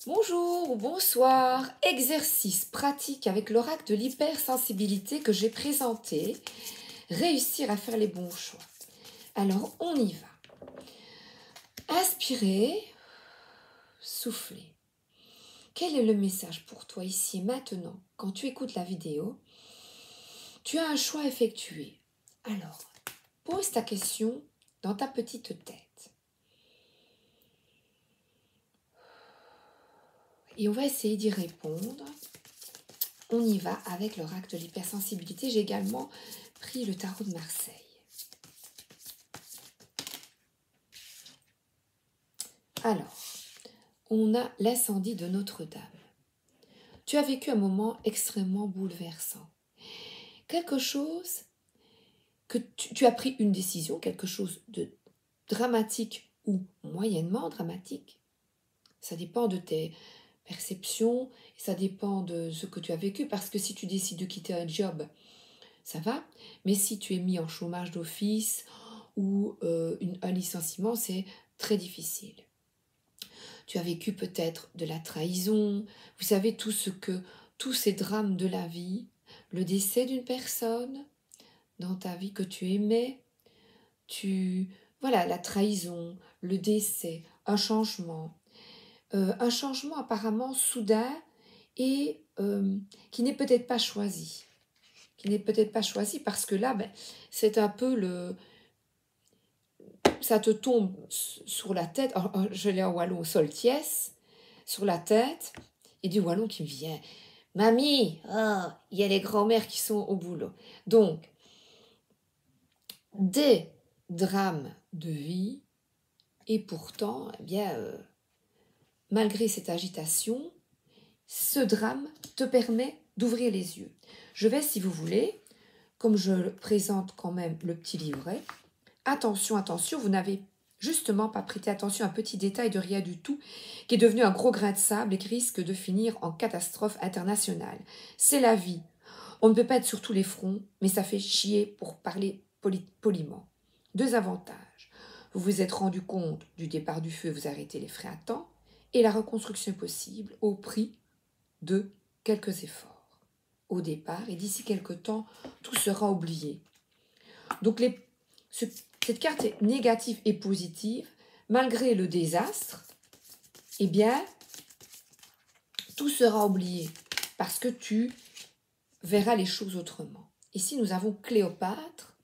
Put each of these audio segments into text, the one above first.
Bonjour ou bonsoir, exercice pratique avec l'oracle de l'hypersensibilité que j'ai présenté, réussir à faire les bons choix. Alors on y va. Inspirez, soufflez. Quel est le message pour toi ici et maintenant? Quand tu écoutes la vidéo, tu as un choix effectué. Alors, pose ta question dans ta petite tête. Et on va essayer d'y répondre. On y va avec l'oracle de l'hypersensibilité. J'ai également pris le tarot de Marseille. Alors, on a l'incendie de Notre-Dame. Tu as vécu un moment extrêmement bouleversant. Quelque chose que tu as pris une décision, quelque chose de dramatique ou moyennement dramatique. Ça dépend de tes perceptions, ça dépend de ce que tu as vécu, parce que si tu décides de quitter un job, ça va, mais si tu es mis en chômage d'office ou un licenciement, c'est très difficile. Tu as vécu peut-être de la trahison, vous savez tous ces drames de la vie, le décès d'une personne dans ta vie que tu aimais, voilà, la trahison, le décès, un changement apparemment soudain et qui n'est peut-être pas choisi. Parce que là, c'est un peu ça te tombe sur la tête, je l'ai en wallon, sol tièse, sur la tête, et du wallon qui me vient. Mamie, il y a les grands-mères qui sont au boulot. Donc, des drames de vie, et pourtant, eh bien, malgré cette agitation, ce drame te permet d'ouvrir les yeux. Je vais, si vous voulez, comme je présente quand même le petit livret, attention, attention, vous n'avez justement pas prêté attention à un petit détail de rien du tout qui est devenu un gros grain de sable et qui risque de finir en catastrophe internationale. C'est la vie. On ne peut pas être sur tous les fronts, mais ça fait chier pour parler poliment. Deux avantages. Vous vous êtes rendu compte du départ du feu, vous arrêtez les frais à temps, et la reconstruction est possible au prix de quelques efforts au départ, et d'ici quelques temps, tout sera oublié. Donc cette carte est négative et positive, malgré le désastre, eh bien, tout sera oublié, parce que tu verras les choses autrement. Ici, nous avons Cléopâtre,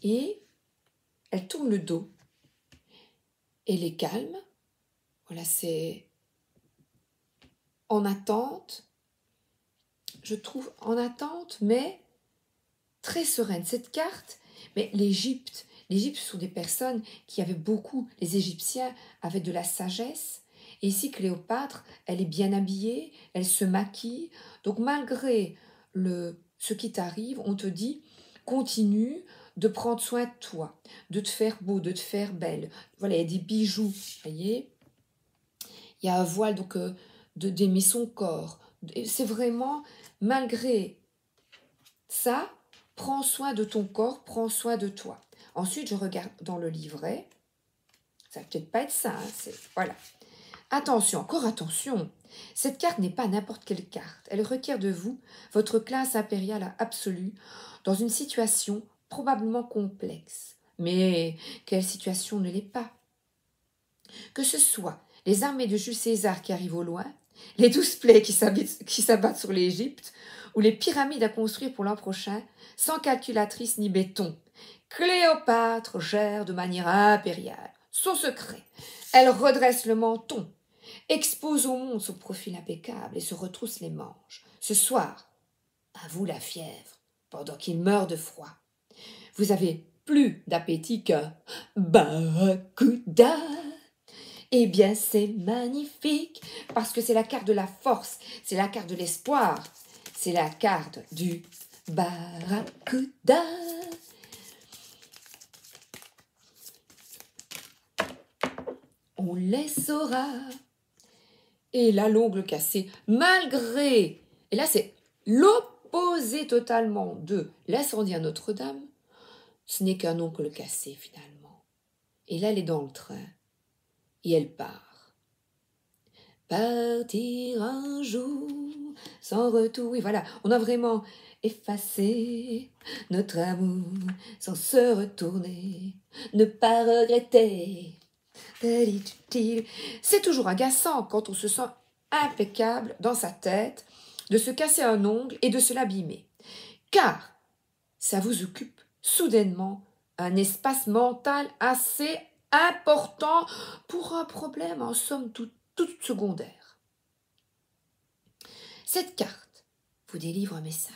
et elle tourne le dos. Elle est calme, voilà, c'est en attente, je trouve en attente, mais très sereine. Cette carte, mais l'Égypte, ce sont des personnes qui avaient beaucoup, les Égyptiens avaient de la sagesse. Et ici, Cléopâtre, elle est bien habillée, elle se maquille. Donc malgré ce qui t'arrive, on te dit, continue de prendre soin de toi, de te faire beau, de te faire belle. Voilà, il y a des bijoux, vous voyez. Il y a un voile, donc d'aimer son corps. C'est vraiment, malgré ça, prends soin de ton corps, prends soin de toi. Ensuite, je regarde dans le livret. Ça va peut-être pas être ça. Voilà. Attention, encore attention. Cette carte n'est pas n'importe quelle carte. Elle requiert de vous votre classe impériale absolue dans une situation probablement complexe. Mais quelle situation ne l'est pas? Que ce soit les armées de Jules César qui arrivent au loin, les 12 plaies qui s'abattent sur l'Égypte, ou les pyramides à construire pour l'an prochain, sans calculatrice ni béton. Cléopâtre gère de manière impériale son secret. Elle redresse le menton, expose au monde son profil impeccable et se retrousse les manches. Ce soir, à vous la fièvre, pendant qu'il meurt de froid. Vous avez plus d'appétit que Barracuda. Eh bien, c'est magnifique, parce que c'est la carte de la force, c'est la carte de l'espoir, c'est la carte du Barracuda. On les saura. Et là, l'ongle cassé, malgré... Et là, c'est l'opposé totalement de l'incendie à Notre-Dame. Ce n'est qu'un ongle cassé, finalement. Et là, elle est dans le train. Et elle part. partir un jour sans retour. Oui, voilà, on a vraiment effacé notre amour sans se retourner, ne pas regretter. C'est toujours agaçant quand on se sent impeccable dans sa tête de se casser un ongle et de se l'abîmer, car ça vous occupe soudainement un espace mental assez important pour un problème en somme toute secondaire. Cette carte vous délivre un message.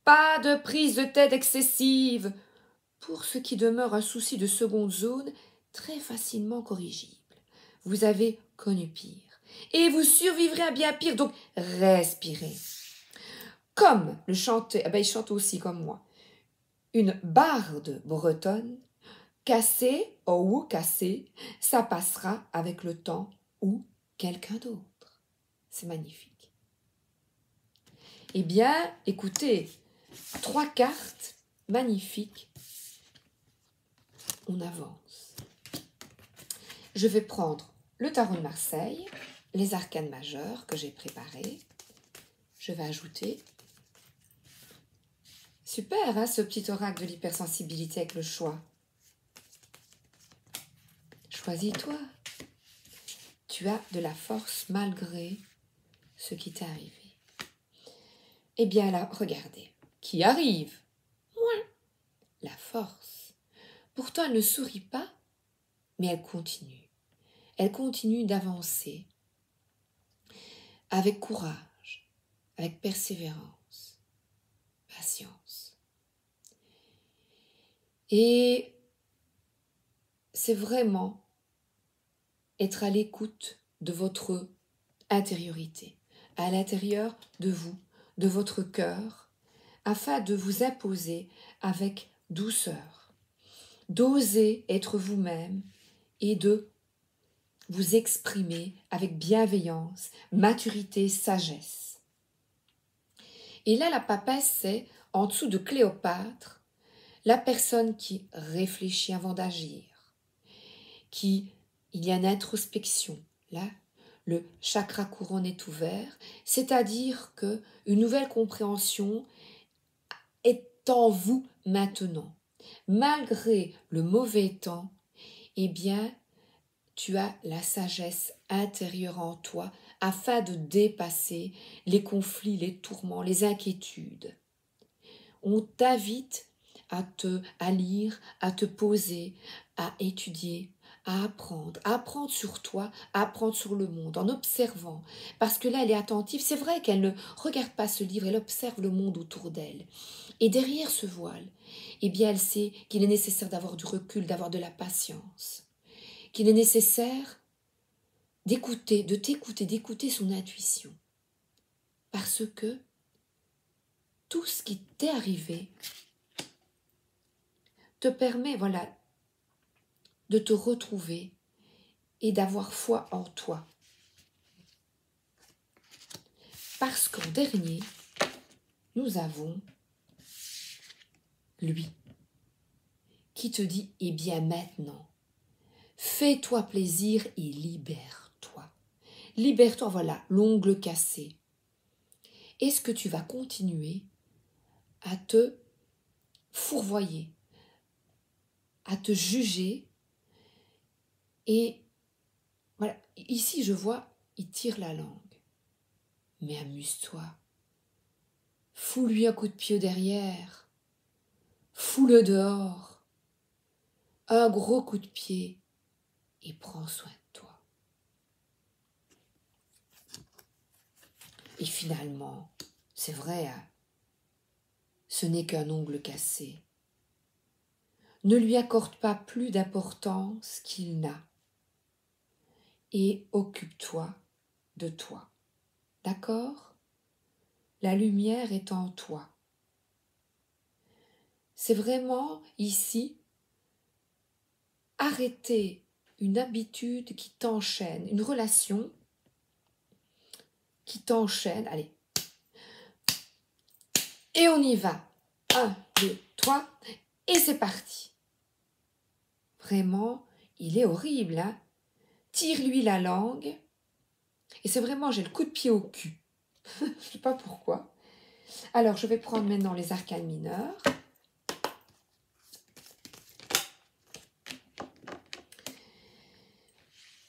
Pas de prise de tête excessive pour ce qui demeure un souci de seconde zone très facilement corrigible. Vous avez connu pire et vous survivrez à bien pire, donc respirez. Comme le chantait, il chante aussi comme moi, une barde bretonne, cassé ou cassé, ça passera avec le temps ou quelqu'un d'autre. C'est magnifique. Eh bien, écoutez, 3 cartes magnifiques. On avance. Je vais prendre le tarot de Marseille, les arcanes majeures que j'ai préparés. Je vais ajouter. Super, hein, ce petit oracle de l'hypersensibilité avec le choix. Choisis-toi. Tu as de la force malgré ce qui t'est arrivé. Eh bien là, regardez. Qui arrive? Moi. La force. Pourtant, elle ne sourit pas, mais elle continue. Elle continue d'avancer avec courage, avec persévérance, patience. Et c'est vraiment être à l'écoute de votre intériorité, à l'intérieur de vous, de votre cœur, afin de vous imposer avec douceur, d'oser être vous-même et de vous exprimer avec bienveillance, maturité, sagesse. Et là, la papesse, c'est en dessous de Cléopâtre, la personne qui réfléchit avant d'agir, il y a une introspection. Là, le chakra couronne est ouvert, c'est-à-dire que une nouvelle compréhension est en vous maintenant. Malgré le mauvais temps, eh bien, tu as la sagesse intérieure en toi afin de dépasser les conflits, les tourments, les inquiétudes. On t'invite à lire, à te poser, à étudier, à apprendre sur toi, à apprendre sur le monde, en observant. Parce que là, elle est attentive. C'est vrai qu'elle ne regarde pas ce livre, elle observe le monde autour d'elle. Et derrière ce voile, eh bien, elle sait qu'il est nécessaire d'avoir du recul, d'avoir de la patience, qu'il est nécessaire d'écouter, de t'écouter, d'écouter son intuition. Parce que tout ce qui t'est arrivé te permet, voilà, de te retrouver et d'avoir foi en toi. Parce qu'en dernier, nous avons lui qui te dit, eh bien maintenant, fais-toi plaisir et libère-toi. Libère-toi, voilà, l'ongle cassé. Est-ce que tu vas continuer à te fourvoyer, à te juger? Et voilà, ici je vois, il tire la langue. Mais amuse-toi. Fous-lui un coup de pied derrière. Fous-le dehors. Un gros coup de pied et prends soin de toi. Et finalement, c'est vrai, hein, ce n'est qu'un ongle cassé. Ne lui accorde pas plus d'importance qu'il n'a. Et occupe-toi de toi. D'accord? La lumière est en toi. C'est vraiment ici arrêter une habitude qui t'enchaîne, une relation qui t'enchaîne. Allez. Et on y va. 1, 2, 3. Et c'est parti. Vraiment, il est horrible, hein? Tire-lui la langue Et c'est vraiment, j'ai le coup de pied au cul. Je ne sais pas pourquoi. Alors, je vais prendre maintenant les arcanes mineurs.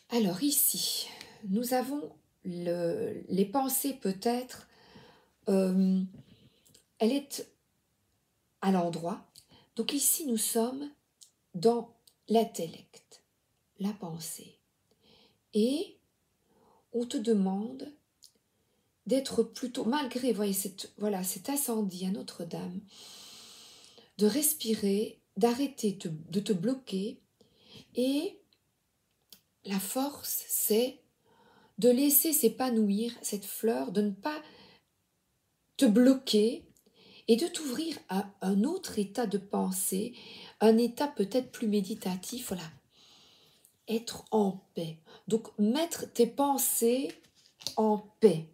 Alors ici, nous avons les pensées peut-être. Elle est à l'endroit. Donc ici, nous sommes dans l'intellect, la pensée. Et on te demande d'être plutôt, malgré, voyez, cet incendie à Notre-Dame, de respirer, d'arrêter de te bloquer. Et la force, c'est de laisser s'épanouir cette fleur, de ne pas te bloquer et de t'ouvrir à un autre état de pensée, un état peut-être plus méditatif, voilà, être en paix. Donc mettre tes pensées en paix.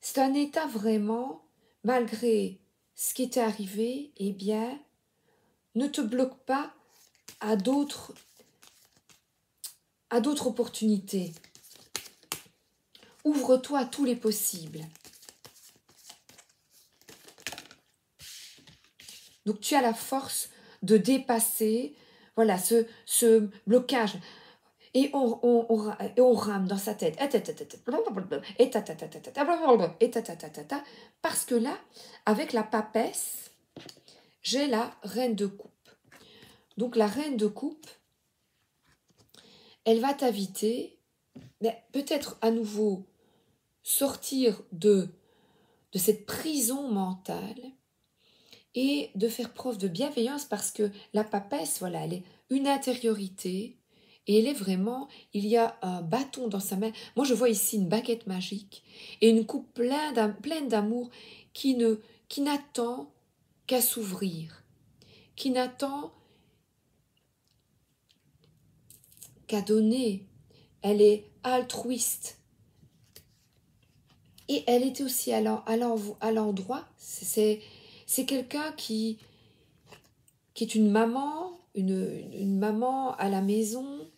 C'est un état vraiment, malgré ce qui t'est arrivé, eh bien, ne te bloque pas à d'autres opportunités. Ouvre-toi à tous les possibles. Donc tu as la force de dépasser, voilà, ce blocage. Et on rame dans sa tête. Parce que là, avec la papesse, j'ai la reine de coupe. Donc la reine de coupe, elle va t'inviter, peut-être à nouveau sortir de cette prison mentale et de faire preuve de bienveillance parce que la papesse, voilà, elle est une intériorité et elle est vraiment, il y a un bâton dans sa main. Moi, je vois ici une baguette magique et une coupe pleine d'amour qui n'attend qu'à s'ouvrir, qui n'attend qu'à donner. Elle est altruiste. Et elle était aussi à l'endroit. C'est quelqu'un qui est une maman, une maman à la maison,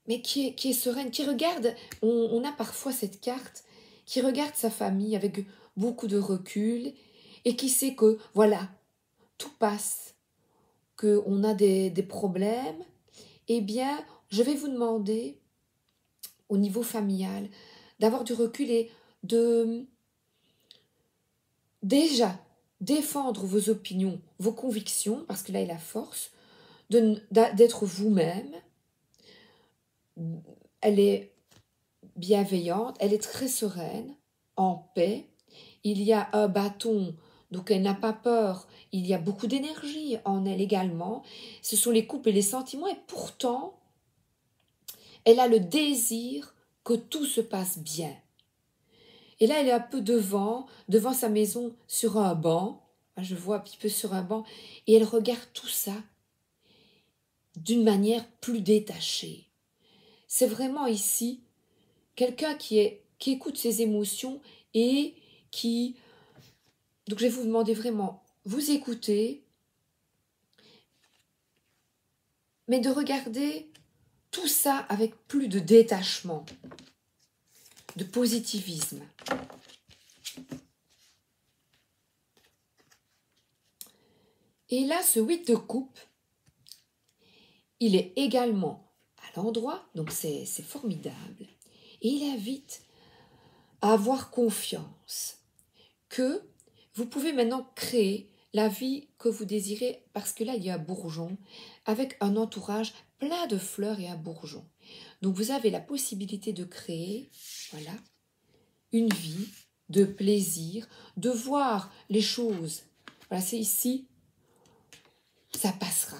mais qui est sereine, qui regarde, on a parfois cette carte, qui regarde sa famille avec beaucoup de recul et qui sait que, voilà, tout passe, qu'on a des problèmes. Eh bien, je vais vous demander, au niveau familial, d'avoir du recul et de déjà défendre vos opinions, vos convictions, parce que là, il y a la force, d'être vous-même. Elle est bienveillante, elle est très sereine, en paix. Il y a un bâton, donc elle n'a pas peur. Il y a beaucoup d'énergie en elle également. Ce sont les couples et les sentiments, et pourtant, elle a le désir que tout se passe bien. Et là, elle est un peu devant sa maison, sur un banc. Je vois un petit peu sur un banc. Et elle regarde tout ça d'une manière plus détachée. C'est vraiment ici quelqu'un qui écoute ses émotions et qui... Donc je vais vous demander vraiment, vous écoutez, mais de regarder tout ça avec plus de détachement, de positivisme. Et là, ce 8 de coupe, il est également à l'endroit, donc c'est formidable. Et il invite à avoir confiance que vous pouvez maintenant créer la vie que vous désirez, parce que là, il y a un bourgeon avec un entourage plein de fleurs et un bourgeon. Donc, vous avez la possibilité de créer, voilà, une vie de plaisir, de voir les choses. Voilà, c'est ici, ça passera.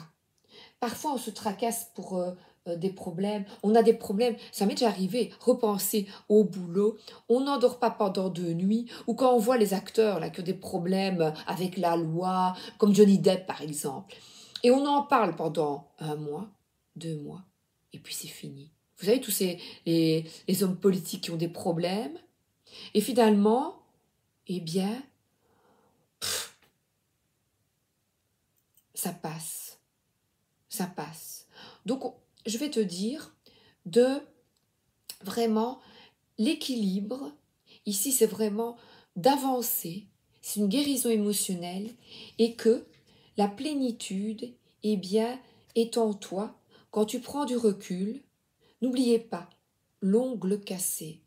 Parfois, on se tracasse pour des problèmes. On a des problèmes. Ça m'est déjà arrivé. Repenser au boulot. On n'endort pas pendant 2 nuits. Ou quand on voit les acteurs là, qui ont des problèmes avec la loi, comme Johnny Depp par exemple. Et on en parle pendant 1 mois, 2 mois. Et puis c'est fini. Vous savez, tous les hommes politiques qui ont des problèmes. Et finalement, eh bien, ça passe. Ça passe. Donc, je vais te dire de vraiment l'équilibre. Ici, c'est vraiment d'avancer. C'est une guérison émotionnelle et que la plénitude, eh bien, est en toi. Quand tu prends du recul, n'oubliez pas, l'ongle cassé.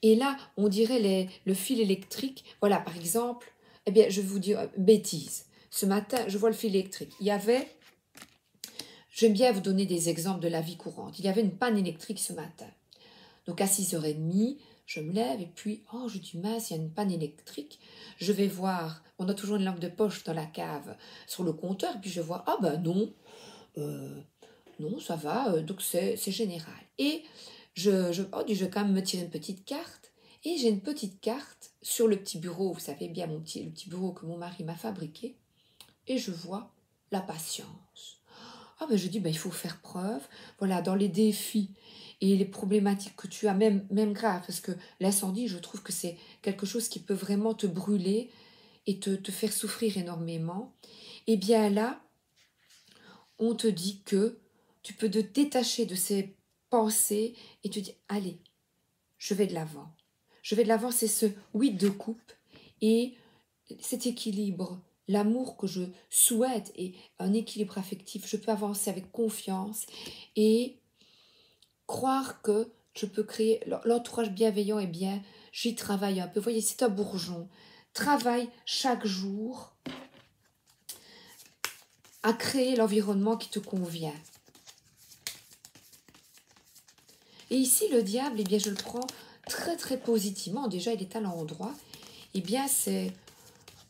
Et là, on dirait le fil électrique. Voilà, par exemple, eh bien, je vais vous dire bêtise. Ce matin, je vois le fil électrique. J'aime bien vous donner des exemples de la vie courante. Il y avait une panne électrique ce matin. Donc à 6h30, je me lève et puis, oh, je dis mince, il y a une panne électrique. Je vais voir, on a toujours une lampe de poche dans la cave sur le compteur, et puis je vois, ah ben non, non, ça va, donc c'est général. Et je vais quand même me tirer une petite carte, et j'ai une petite carte sur le petit bureau, vous savez bien, le petit bureau que mon mari m'a fabriqué, et je vois la patience. Ah ben je dis, ben, il faut faire preuve, voilà, dans les défis et les problématiques que tu as, même grave, parce que l'incendie, je trouve que c'est quelque chose qui peut vraiment te brûler et te faire souffrir énormément. Et bien là, on te dit que tu peux te détacher de ces pensées et te dire, allez, je vais de l'avant. Je vais de l'avant, c'est ce 8 de coupe et cet équilibre, l'amour que je souhaite et un équilibre affectif, je peux avancer avec confiance et croire que je peux créer l'entourage bienveillant. Et bien, j'y travaille un peu. Vous voyez, c'est un bourgeon. Travaille chaque jour à créer l'environnement qui te convient. Et ici, le diable, eh bien, je le prends très très positivement. Déjà, il est à l'endroit. Eh bien, c'est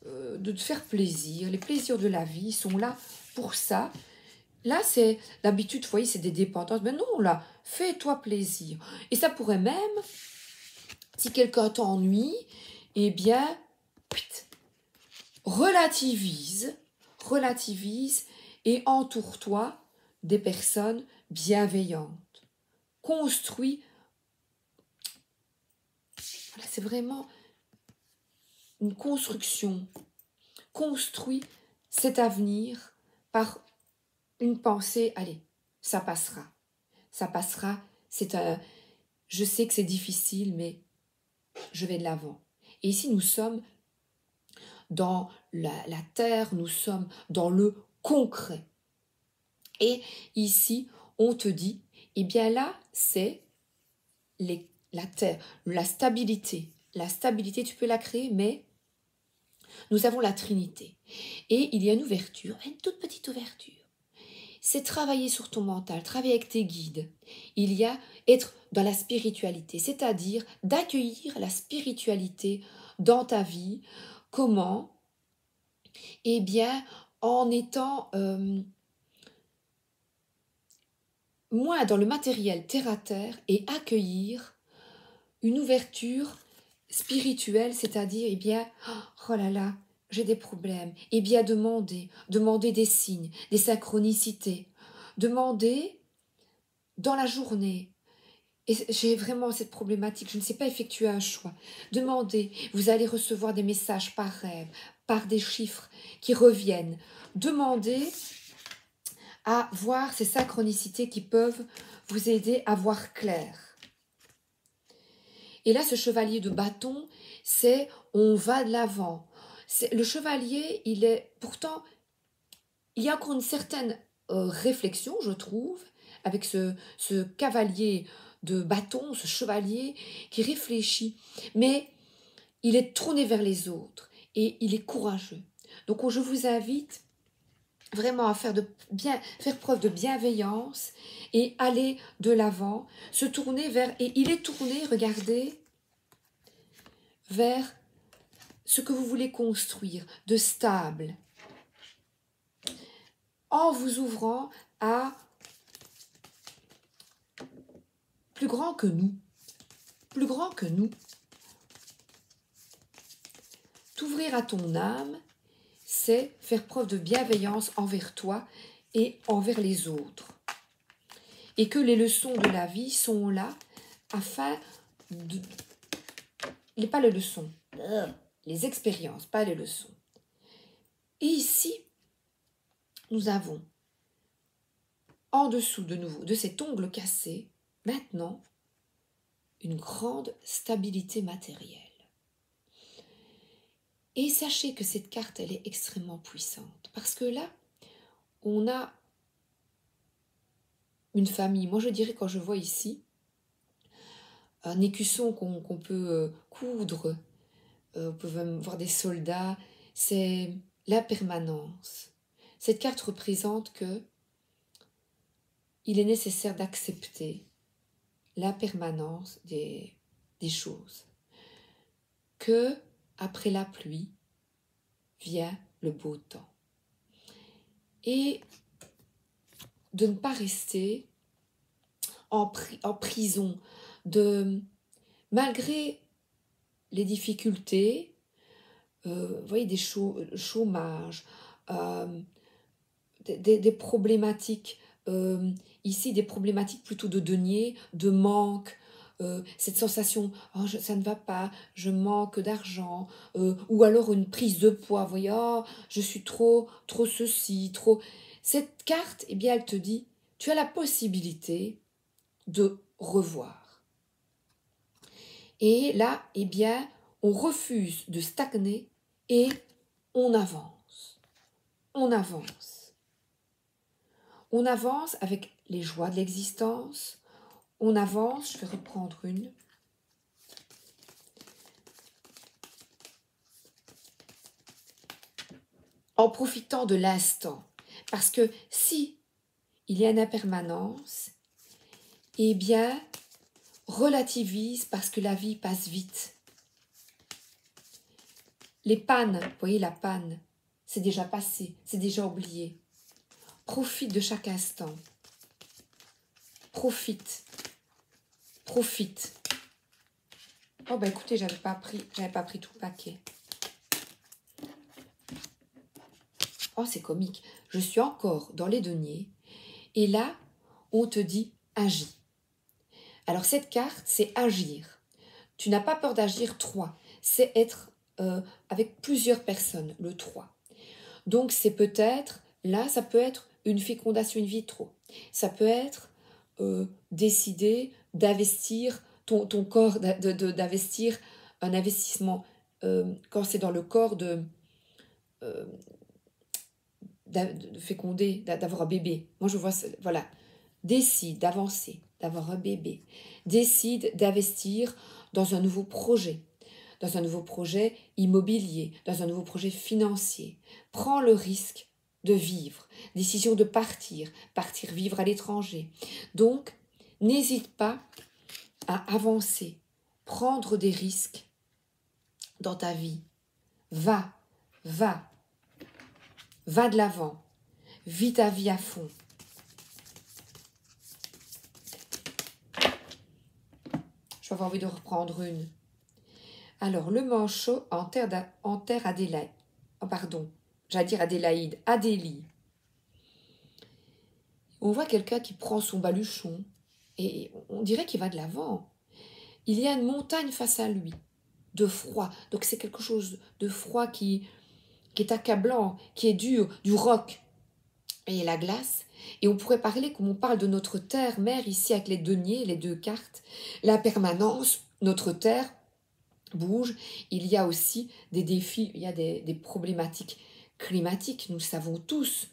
de te faire plaisir. Les plaisirs de la vie sont là pour ça. Là, c'est d'habitude, vous voyez, c'est des dépendances. Mais non, là, fais-toi plaisir. Et ça pourrait même, si quelqu'un t'ennuie, eh bien, relativise et entoure-toi des personnes bienveillantes. Construis. Voilà, c'est vraiment une construction. Construis cet avenir par une pensée. Allez, ça passera. Ça passera. Je sais que c'est difficile, mais je vais de l'avant. Et ici, nous sommes dans la terre, nous sommes dans le concret. Et ici, on te dit, eh bien là, c'est la terre, la stabilité. La stabilité, tu peux la créer, mais nous avons la Trinité. Et il y a une ouverture, une toute petite ouverture. C'est travailler sur ton mental, travailler avec tes guides. Il y a être dans la spiritualité, c'est-à-dire d'accueillir la spiritualité dans ta vie. Comment? Eh bien, en étant moins dans le matériel terre à terre et accueillir une ouverture spirituelle, c'est-à-dire, eh bien, oh là là, j'ai des problèmes. Eh bien, demander des signes, des synchronicités, demander dans la journée. Et j'ai vraiment cette problématique, je ne sais pas effectuer un choix. Demandez, vous allez recevoir des messages par rêve, par des chiffres qui reviennent. Demandez à voir ces synchronicités qui peuvent vous aider à voir clair. Et là, ce chevalier de bâton, c'est on va de l'avant. Le chevalier, il est pourtant, il y a encore une certaine réflexion, je trouve, avec ce cavalier de bâton, ce chevalier qui réfléchit, mais il est tourné vers les autres et il est courageux. Donc je vous invite vraiment à faire preuve de bienveillance et aller de l'avant, se tourner vers, et il est tourné, regardez, vers ce que vous voulez construire de stable, en vous ouvrant à plus grand que nous, plus grand que nous. T'ouvrir à ton âme, c'est faire preuve de bienveillance envers toi et envers les autres. Et que les leçons de la vie sont là afin de... Pas les leçons, les expériences, pas les leçons. Et ici, nous avons en dessous de nouveau de cet ongle cassé, maintenant, une grande stabilité matérielle. Et sachez que cette carte, elle est extrêmement puissante. Parce que là, on a une famille. Moi, je dirais, quand je vois ici, un écusson qu'on peut coudre, on peut même voir des soldats, c'est la permanence. Cette carte représente que il est nécessaire d'accepter la permanence des choses. Que après la pluie vient le beau temps. Et de ne pas rester en prison, malgré les difficultés, vous voyez, des chômages, des problématiques, ici des problématiques plutôt de denier, de manque, cette sensation, oh, ça ne va pas, je manque d'argent, ou alors une prise de poids, vous voyez, oh, je suis trop ceci, trop... Cette carte, eh bien, elle te dit, tu as la possibilité de revoir. Et là, eh bien, on refuse de stagner et on avance. On avance. On avance avec les joies de l'existence. On avance, je vais reprendre une. En profitant de l'instant. Parce que si il y a une impermanence, eh bien, relativise parce que la vie passe vite. Les pannes, vous voyez la panne, c'est déjà passé, c'est déjà oublié. Profite de chaque instant. Profite. Profite. Oh ben écoutez, j'avais pas pris tout le paquet. Oh, c'est comique. Je suis encore dans les deniers. Et là, on te dit agis. Alors cette carte, c'est agir. Tu n'as pas peur d'agir 3. C'est être avec plusieurs personnes, le 3. Donc c'est peut-être, là, ça peut être une fécondation in vitro. Ça peut être décider d'investir ton corps, d'investir un investissement quand c'est dans le corps de féconder, d'avoir un bébé. Moi, je vois, voilà, décide d'avancer, d'avoir un bébé. Décide d'investir dans un nouveau projet immobilier, dans un nouveau projet financier. Prends le risque de vivre, décision de partir vivre à l'étranger. Donc, n'hésite pas à avancer, prendre des risques dans ta vie. Va de l'avant, vis ta vie à fond. Je vais avoir envie de reprendre une. Alors, le manchot en terre Adélaïde. Oh, pardon, j'allais dire Adélaïde, Adélie. On voit quelqu'un qui prend son baluchon et on dirait qu'il va de l'avant. Il y a une montagne face à lui, de froid. Donc c'est quelque chose de froid qui est accablant, qui est dur, du roc. Et la glace. Et on pourrait parler, comme on parle de notre terre-mère ici avec les deniers, les deux cartes, la permanence, notre terre bouge. Il y a aussi des défis, il y a des problématiques climatiques, nous le savons tous,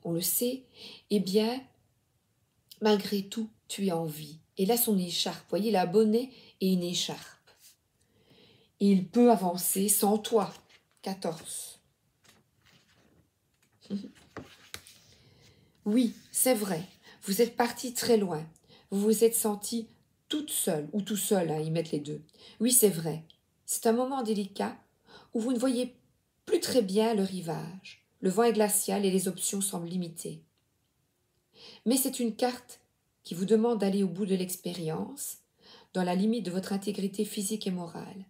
on le sait. Eh bien, malgré tout, tu es en vie. Et là, son écharpe, vous voyez, il a un bonnet et une écharpe. Et il peut avancer sans toi. 14. Oui, c'est vrai. Vous êtes parti très loin. Vous vous êtes senti toute seule, ou tout seul, hein, ils mettent les deux. Oui, c'est vrai. C'est un moment délicat où vous ne voyez plus très bien le rivage. Le vent est glacial et les options semblent limitées. Mais c'est une carte qui vous demande d'aller au bout de l'expérience, dans la limite de votre intégrité physique et morale.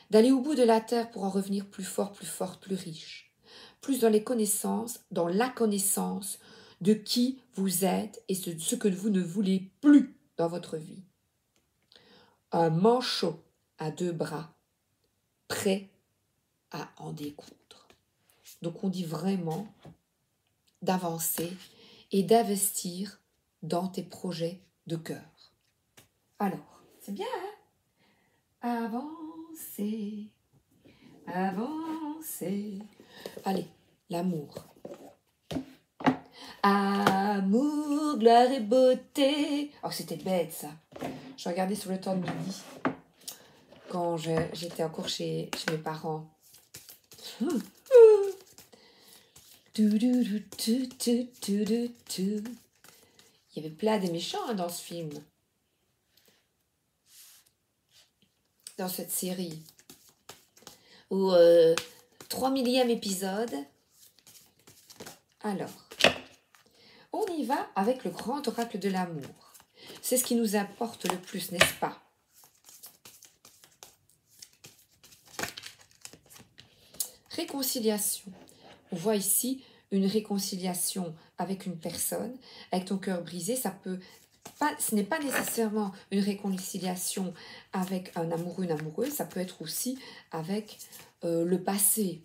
D'aller au bout de la terre pour en revenir plus fort, plus forte, plus riche. Plus dans les connaissances, dans la connaissance de qui vous êtes et ce que vous ne voulez plus dans votre vie. Un manchot à deux bras, prêt à en découdre. Donc on dit vraiment d'avancer et d'investir dans tes projets de cœur. Alors, c'est bien, hein? Avancer, avancer. Allez, l'amour. Amour, gloire et beauté. Oh, c'était bête, ça. Je regardais sur le temps de midi, quand j'étais encore chez mes parents. Il y avait plein de méchants dans ce film, dans cette série. Au 3 millième épisode. Alors, on y va avec le grand oracle de l'amour. C'est ce qui nous importe le plus, n'est-ce pas? Réconciliation. On voit ici une réconciliation avec une personne, avec ton cœur brisé. Ce n'est pas nécessairement une réconciliation avec un amoureux, une amoureuse. Ça peut être aussi avec le passé,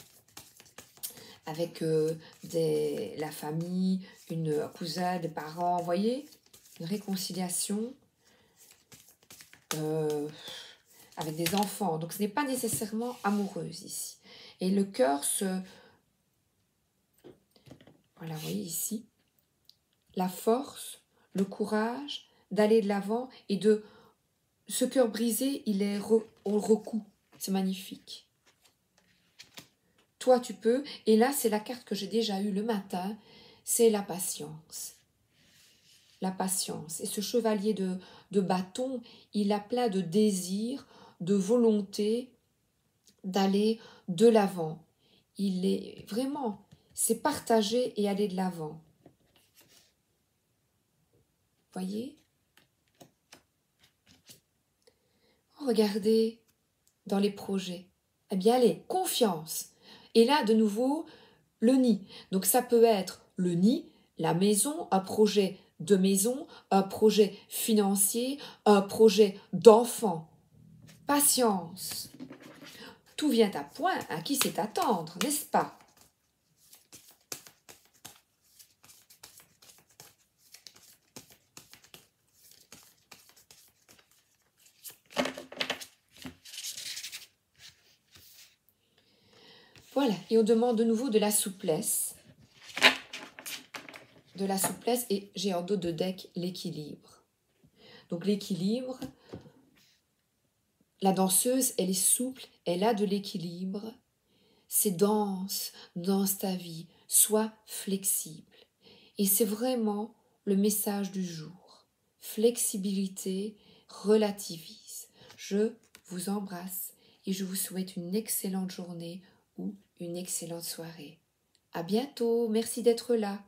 avec la famille, une cousin, des parents. Vous voyez, une réconciliation avec des enfants. Donc, ce n'est pas nécessairement amoureuse ici. Et le cœur Voilà, vous voyez ici, la force, le courage d'aller de l'avant et de... Ce cœur brisé, on le recoue. C'est magnifique. Toi, tu peux. Et là, c'est la carte que j'ai déjà eue le matin. C'est la patience. La patience. Et ce chevalier de bâton, il a plein de désir, de volonté d'aller de l'avant. Il est vraiment... C'est partager et aller de l'avant. Voyez? Regardez dans les projets. Eh bien, allez, confiance. Et là, de nouveau, le nid. Donc, ça peut être le nid, la maison, un projet de maison, un projet financier, un projet d'enfant. Patience. Tout vient à point, à qui sait attendre, n'est-ce pas? Voilà, et on demande de nouveau de la souplesse. De la souplesse, et j'ai en dos de deck l'équilibre. Donc l'équilibre, la danseuse, elle est souple, elle a de l'équilibre. C'est danse ta vie, sois flexible. Et c'est vraiment le message du jour. Flexibilité, relativise. Je vous embrasse et je vous souhaite une excellente journée ou une excellente soirée. À bientôt, merci d'être là.